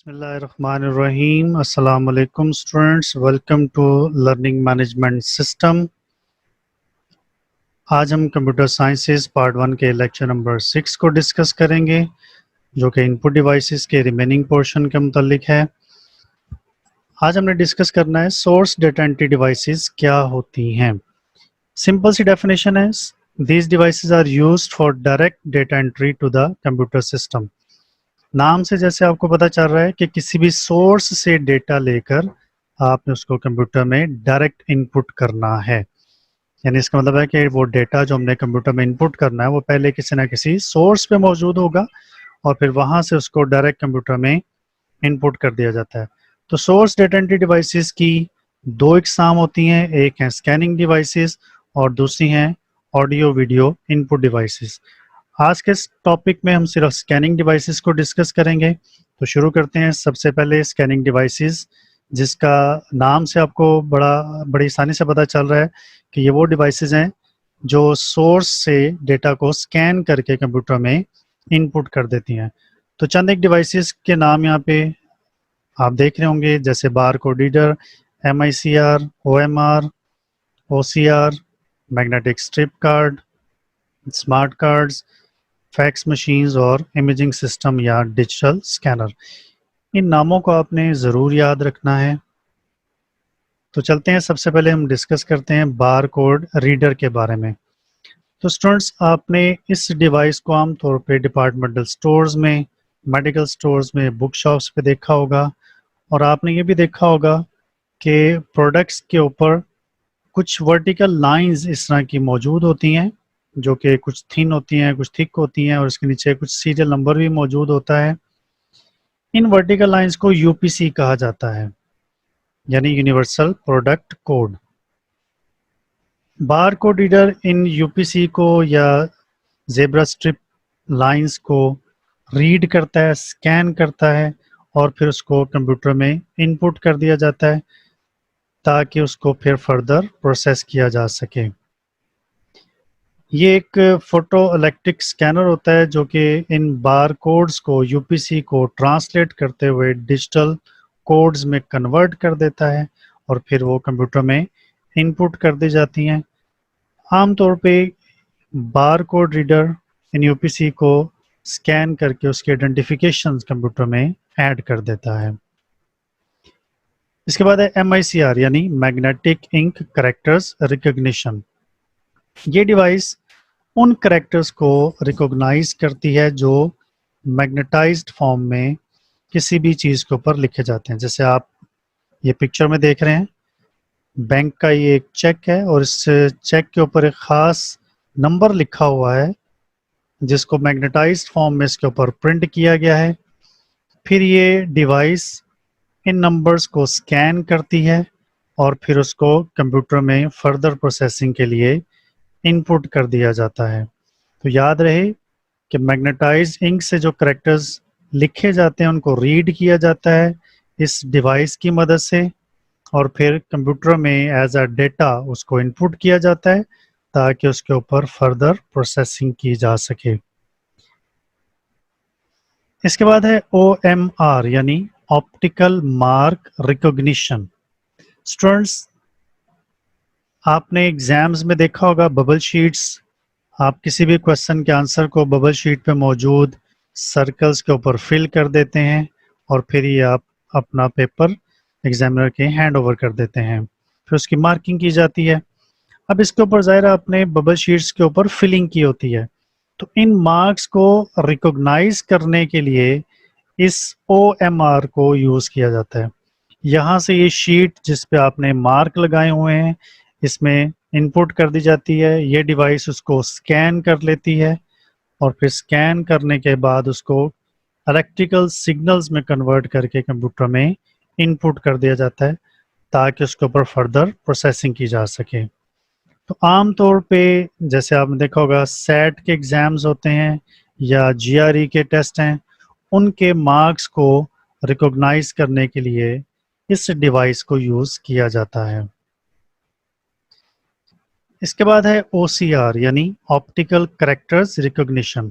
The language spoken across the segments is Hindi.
बिस्मिल्लाहिर्रहमानिर्रहीम। अस्सलाम वालेकुम students, welcome to learning management system. आज हम कंप्यूटर साइंसेज पार्ट 1 के लेक्चर नंबर 6 को डिस्कस करेंगे, जो कि इनपुट डिवाइसेस के रिमेनिंग पोर्शन के मुतालिक है। आज हमने डिस्कस करना है सोर्स डेटा एंट्री डिवाइसेस क्या होती हैं। सिंपल सी डेफिनेशन है, these devices are used for direct data entry to the computer system. नाम से जैसे आपको पता चल रहा है कि किसी भी सोर्स से डेटा लेकर आपने उसको कंप्यूटर में डायरेक्ट इनपुट करना है। यानी इसका मतलब है कि वो डेटा जो हमने कंप्यूटर में इनपुट करना है वो पहले किसी ना किसी सोर्स पे मौजूद होगा और फिर वहां से उसको डायरेक्ट कंप्यूटर में इनपुट कर दिया जाता है। तो सोर्स डेटा एंट्री डिवाइसेस की दो इकसाम होती हैं, एक है स्कैनिंग डिवाइसेस और दूसरी हैं ऑडियो वीडियो इनपुट डिवाइसेस। आज के इस टॉपिक में हम सिर्फ स्कैनिंग डिवाइसेस को डिस्कस करेंगे। तो शुरू करते हैं। सबसे पहले स्कैनिंग डिवाइसेस, जिसका नाम से आपको बड़ी आसानी से पता चल रहा है कि ये वो डिवाइसेस हैं जो सोर्स से डेटा को स्कैन करके कंप्यूटर में इनपुट कर देती हैं। तो चंद एक डिवाइसेस के नाम यहाँ पे आप देख रहे होंगे, जैसे bar code reader, MICR, OMR, OCR, magnetic strip card, smart cards, fax machines और इमेजिंग सिस्टम या डिजिटल स्कैनर। इन नामों को आपने ज़रूर याद रखना है। तो चलते हैं, सबसे पहले हम डिस्कस करते हैं बार कोड रीडर के बारे में। तो स्टूडेंट्स, आपने इस डिवाइस को आमतौर पे डिपार्टमेंटल स्टोर्स में, मेडिकल स्टोर्स में, बुक शॉप्स पे देखा होगा और आपने ये भी देखा होगा कि प्रोडक्ट्स के ऊपर कुछ वर्टिकल लाइंस इस तरह की मौजूद होती हैं, जो कि कुछ थिन होती हैं, कुछ थिक होती हैं और इसके नीचे कुछ सीरियल नंबर भी मौजूद होता है। इन वर्टिकल लाइंस को यूपीसी कहा जाता है, यानी universal product code. Bar code reader इन यूपीसी को या जेब्रा स्ट्रिप लाइंस को रीड करता है, स्कैन करता है और फिर उसको कंप्यूटर में इनपुट कर दिया जाता है ताकि उसको फिर फर्दर प्रोसेस किया जा सके। ये एक फोटो इलेक्ट्रिक स्कैनर होता है जो कि इन बार कोड्स को, यूपीसी को ट्रांसलेट करते हुए डिजिटल कोड्स में कन्वर्ट कर देता है और फिर वो कंप्यूटर में इनपुट कर दी जाती हैं। आमतौर पे बार कोड रीडर इन यूपीसी को स्कैन करके उसके आइडेंटिफिकेशन कंप्यूटर में ऐड कर देता है। इसके बाद है MICR, यानी मैग्नेटिक इंक कैरेक्टर्स रिकॉग्निशन। ये डिवाइस उन कैरेक्टर्स को रिकॉग्नाइज करती है जो मैग्नेटाइज्ड फॉर्म में किसी भी चीज़ के ऊपर लिखे जाते हैं। जैसे आप ये पिक्चर में देख रहे हैं, बैंक का ये एक चेक है और इस चेक के ऊपर एक ख़ास नंबर लिखा हुआ है जिसको मैग्नेटाइज्ड फॉर्म में इसके ऊपर प्रिंट किया गया है। फिर ये डिवाइस इन नंबर्स को स्कैन करती है और फिर उसको कंप्यूटर में फर्दर प्रोसेसिंग के लिए इनपुट कर दिया जाता है। तो याद रहे कि मैग्नेटाइज्ड इंक से जो कैरेक्टर्स लिखे जाते हैं उनको रीड किया जाता है इस डिवाइस की मदद से और फिर कंप्यूटर में एज अ डेटा उसको इनपुट किया जाता है ताकि उसके ऊपर फर्दर प्रोसेसिंग की जा सके। इसके बाद है OMR, यानी ऑप्टिकल मार्क रिकॉग्निशन। स्टूडेंट्स, आपने एग्जाम्स में देखा होगा बबल शीट्स। आप किसी भी क्वेश्चन के आंसर को बबल शीट पे मौजूद सर्कल्स के ऊपर फिल कर देते हैं और फिर ये आप अपना पेपर एग्जामिनर के हैंड ओवर कर देते हैं, फिर उसकी मार्किंग की जाती है। अब इसके ऊपर ज़ाहिर आपने बबल शीट्स के ऊपर फिलिंग की होती है, तो इन मार्क्स को रिकॉग्नाइज करने के लिए इस OMR को यूज़ किया जाता है। यहाँ से ये शीट जिस पे आपने मार्क लगाए हुए हैं इसमें इनपुट कर दी जाती है, ये डिवाइस उसको स्कैन कर लेती है और फिर स्कैन करने के बाद उसको इलेक्ट्रिकल सिग्नल्स में कन्वर्ट करके कंप्यूटर में इनपुट कर दिया जाता है ताकि उसके ऊपर फर्दर प्रोसेसिंग की जा सके। तो आम तौर पे जैसे आपने देखा होगा सेट के एग्ज़ाम्स होते हैं या GRE के टेस्ट हैं, उनके मार्क्स को रिकॉग्नाइज करने के लिए इस डिवाइस को यूज़ किया जाता है। इसके बाद है OCR, यानी ऑप्टिकल कैरेक्टर्स रिकॉग्निशन।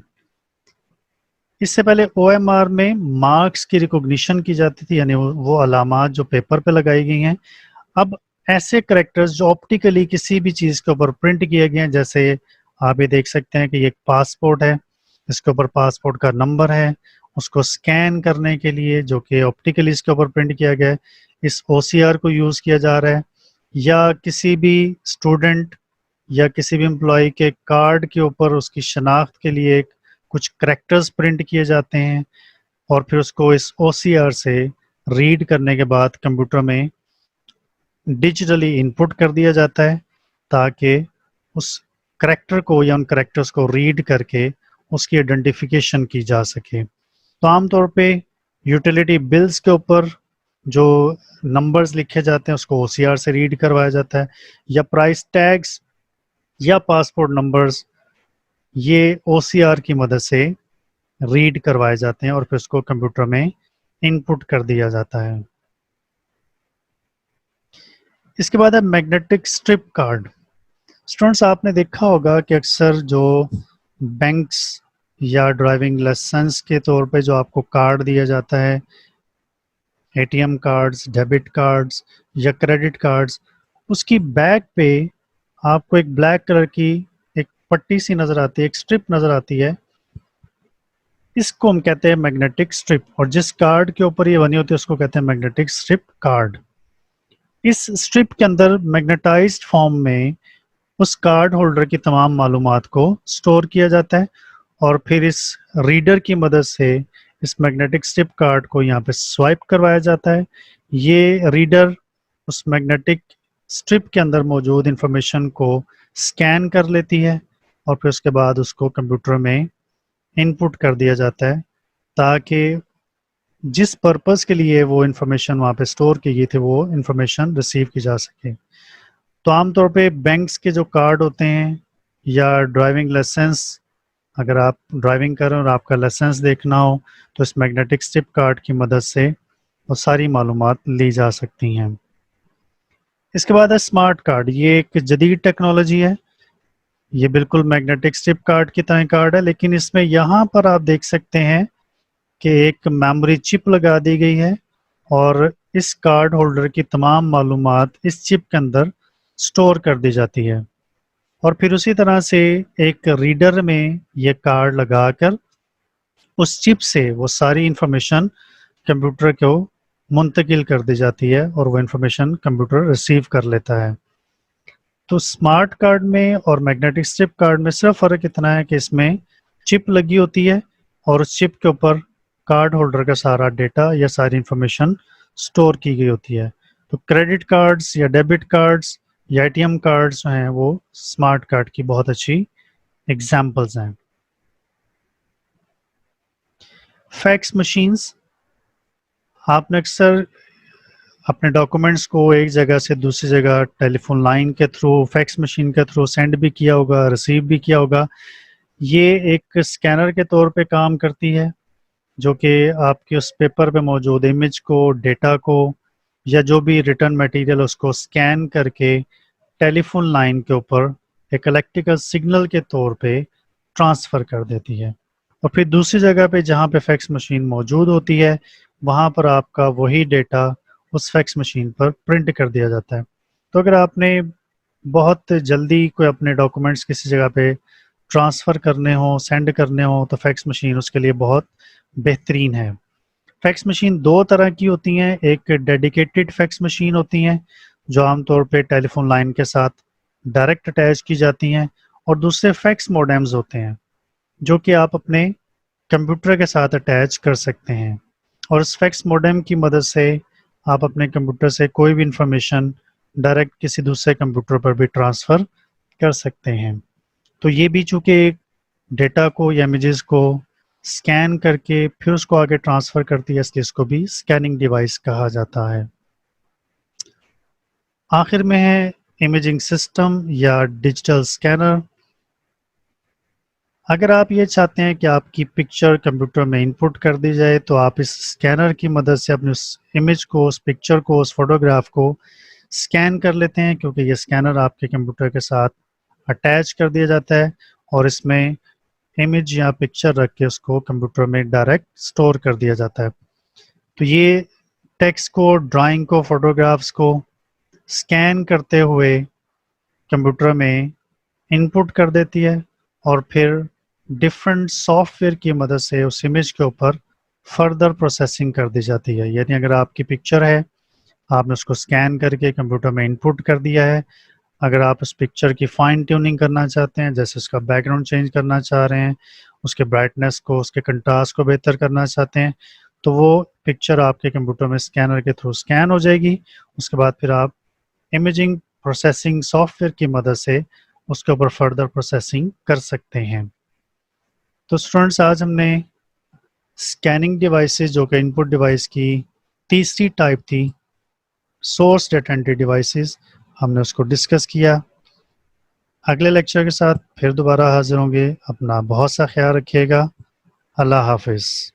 इससे पहले OMR में मार्क्स की रिकॉग्निशन की जाती थी, यानी वो अलामात जो पेपर पे लगाई गई हैं। अब ऐसे करेक्टर्स जो ऑप्टिकली किसी भी चीज के ऊपर प्रिंट किए गए हैं, जैसे आप ये देख सकते हैं कि ये एक पासपोर्ट है, इसके ऊपर पासपोर्ट का नंबर है, उसको स्कैन करने के लिए जो कि ऑप्टिकली इसके ऊपर प्रिंट किया गया है, इस OCR को यूज किया जा रहा है। या किसी भी स्टूडेंट या किसी भी एम्प्लॉय के कार्ड के ऊपर उसकी शनाख्त के लिए कुछ करेक्टर्स प्रिंट किए जाते हैं और फिर उसको इस OCR से रीड करने के बाद कंप्यूटर में डिजिटली इनपुट कर दिया जाता है, ताकि उस करेक्टर को या उन करेक्टर्स को रीड करके उसकी आइडेंटिफिकेशन की जा सके। तो आमतौर पे यूटिलिटी बिल्स के ऊपर जो नंबर्स लिखे जाते हैं उसको OCR से रीड करवाया जाता है, या प्राइस टैग्स या पासपोर्ट नंबर्स ये OCR की मदद से रीड करवाए जाते हैं और फिर उसको कंप्यूटर में इनपुट कर दिया जाता है। इसके बाद है मैग्नेटिक स्ट्रिप कार्ड। स्टूडेंट्स, आपने देखा होगा कि अक्सर जो बैंक्स या ड्राइविंग लाइसेंस के तौर पे जो आपको कार्ड दिया जाता है, ATM कार्ड्स, डेबिट कार्ड्स या क्रेडिट कार्ड्स, उसकी बैक पे आपको एक ब्लैक कलर की एक पट्टी सी नजर आती है, एक स्ट्रिप नजर आती है। इसको हम कहते हैं मैग्नेटिक स्ट्रिप, और जिस कार्ड के ऊपर ये बनी होती है उसको कहते हैं मैग्नेटिक स्ट्रिप कार्ड। इस स्ट्रिप के अंदर मैग्नेटाइज्ड फॉर्म में उस कार्ड होल्डर की तमाम मालूमात को स्टोर किया जाता है और फिर इस रीडर की मदद से इस मैग्नेटिक स्ट्रिप कार्ड को यहाँ पे स्वाइप करवाया जाता है। ये रीडर उस मैग्नेटिक स्ट्रिप के अंदर मौजूद इंफॉर्मेशन को स्कैन कर लेती है और फिर उसके बाद उसको कंप्यूटर में इनपुट कर दिया जाता है, ताकि जिस पर्पस के लिए वो इंफॉर्मेशन वहाँ पे स्टोर की गई थी वो इंफॉर्मेशन रिसीव की जा सके। तो आमतौर पे बैंक्स के जो कार्ड होते हैं या ड्राइविंग लाइसेंस, अगर आप ड्राइविंग कर रहे हो और आपका लाइसेंस देखना हो तो इस मैग्नेटिक स्ट्रिप कार्ड की मदद से वो सारी मालूमात ली जा सकती हैं। इसके बाद है स्मार्ट कार्ड। ये एक जदीद टेक्नोलॉजी है, ये बिल्कुल मैग्नेटिक स्ट्रिप कार्ड की तरह कार्ड है, लेकिन इसमें यहाँ पर आप देख सकते हैं कि एक मेमोरी चिप लगा दी गई है और इस कार्ड होल्डर की तमाम मालूमात इस चिप के अंदर स्टोर कर दी जाती है और फिर उसी तरह से एक रीडर में ये कार्ड लगाकर उस चिप से वो सारी इंफॉर्मेशन कंप्यूटर को मुंतकिल कर दी जाती है और वो इंफॉर्मेशन कंप्यूटर रिसीव कर लेता है। तो स्मार्ट कार्ड में और मैग्नेटिक स्ट्रिप कार्ड में सिर्फ फ़र्क इतना है कि इसमें चिप लगी होती है और उस चिप के ऊपर कार्ड होल्डर का सारा डेटा या सारी इंफॉर्मेशन स्टोर की गई होती है। तो क्रेडिट कार्ड्स या डेबिट कार्ड्स या ATM कार्ड्स जो हैं वो स्मार्ट कार्ड की बहुत अच्छी एग्जाम्पल्स हैं। फैक्स मशीन्स, आपने अक्सर अपने डॉक्यूमेंट्स को एक जगह से दूसरी जगह टेलीफोन लाइन के थ्रू, फैक्स मशीन के थ्रू सेंड भी किया होगा, रिसीव भी किया होगा। ये एक स्कैनर के तौर पे काम करती है जो कि आपके उस पेपर पे मौजूद इमेज को, डेटा को या जो भी रिटर्न मटेरियल उसको स्कैन करके टेलीफोन लाइन के ऊपर एक इलेक्ट्रिकल सिग्नल के तौर पे ट्रांसफ़र कर देती है और फिर दूसरी जगह पे जहाँ पे फैक्स मशीन मौजूद होती है वहाँ पर आपका वही डेटा उस फैक्स मशीन पर प्रिंट कर दिया जाता है। तो अगर आपने बहुत जल्दी कोई अपने डॉक्यूमेंट्स किसी जगह पे ट्रांसफ़र करने हो, सेंड करने हो, तो फैक्स मशीन उसके लिए बहुत बेहतरीन है। फैक्स मशीन दो तरह की होती हैं, एक डेडिकेटेड फैक्स मशीन होती हैं जो आमतौर पे टेलीफोन लाइन के साथ डायरेक्ट अटैच की जाती हैं, और दूसरे फैक्स मोडेम्स होते हैं जो कि आप अपने कंप्यूटर के साथ अटैच कर सकते हैं और इस फैक्स मोडेम की मदद से आप अपने कंप्यूटर से कोई भी इंफॉर्मेशन डायरेक्ट किसी दूसरे कंप्यूटर पर भी ट्रांसफ़र कर सकते हैं। तो ये भी चूँकि डेटा को या इमेजेस को स्कैन करके फिर उसको आगे ट्रांसफ़र करती है, इसलिए इसको भी स्कैनिंग डिवाइस कहा जाता है। आखिर में है इमेजिंग सिस्टम या डिजिटल स्कैनर। अगर आप ये चाहते हैं कि आपकी पिक्चर कंप्यूटर में इनपुट कर दी जाए तो आप इस स्कैनर की मदद से अपनी उस इमेज को, उस पिक्चर को, उस फोटोग्राफ को स्कैन कर लेते हैं, क्योंकि ये स्कैनर आपके कंप्यूटर के साथ अटैच कर दिया जाता है और इसमें इमेज या पिक्चर रख के उसको कंप्यूटर में डायरेक्ट स्टोर कर दिया जाता है। तो ये टेक्स्ट को, ड्राइंग को, फोटोग्राफ्स को स्कैन करते हुए कंप्यूटर में इनपुट कर देती है और फिर डिफरेंट सॉफ्टवेयर की मदद से उस इमेज के ऊपर फर्दर प्रोसेसिंग कर दी जाती है। यानी अगर आपकी पिक्चर है, आपने उसको स्कैन करके कंप्यूटर में इनपुट कर दिया है, अगर आप उस पिक्चर की फाइन ट्यूनिंग करना चाहते हैं, जैसे उसका बैकग्राउंड चेंज करना चाह रहे हैं, उसके ब्राइटनेस को, उसके कंट्रास्ट को बेहतर करना चाहते हैं, तो वो पिक्चर आपके कंप्यूटर में स्कैनर के थ्रू स्कैन हो जाएगी। उसके बाद फिर आप इमेजिंग प्रोसेसिंग सॉफ्टवेयर की मदद से उसके ऊपर फर्दर प्रोसेसिंग कर सकते हैं। तो स्टूडेंट्स, आज हमने स्कैनिंग डिवाइसेस, जो कि इनपुट डिवाइस की तीसरी टाइप थी, सोर्स डेटा एंट्री डिवाइसेस, हमने उसको डिस्कस किया। अगले लेक्चर के साथ फिर दोबारा हाजिर होंगे। अपना बहुत सा ख्याल रखिएगा। अल्लाह हाफिज़।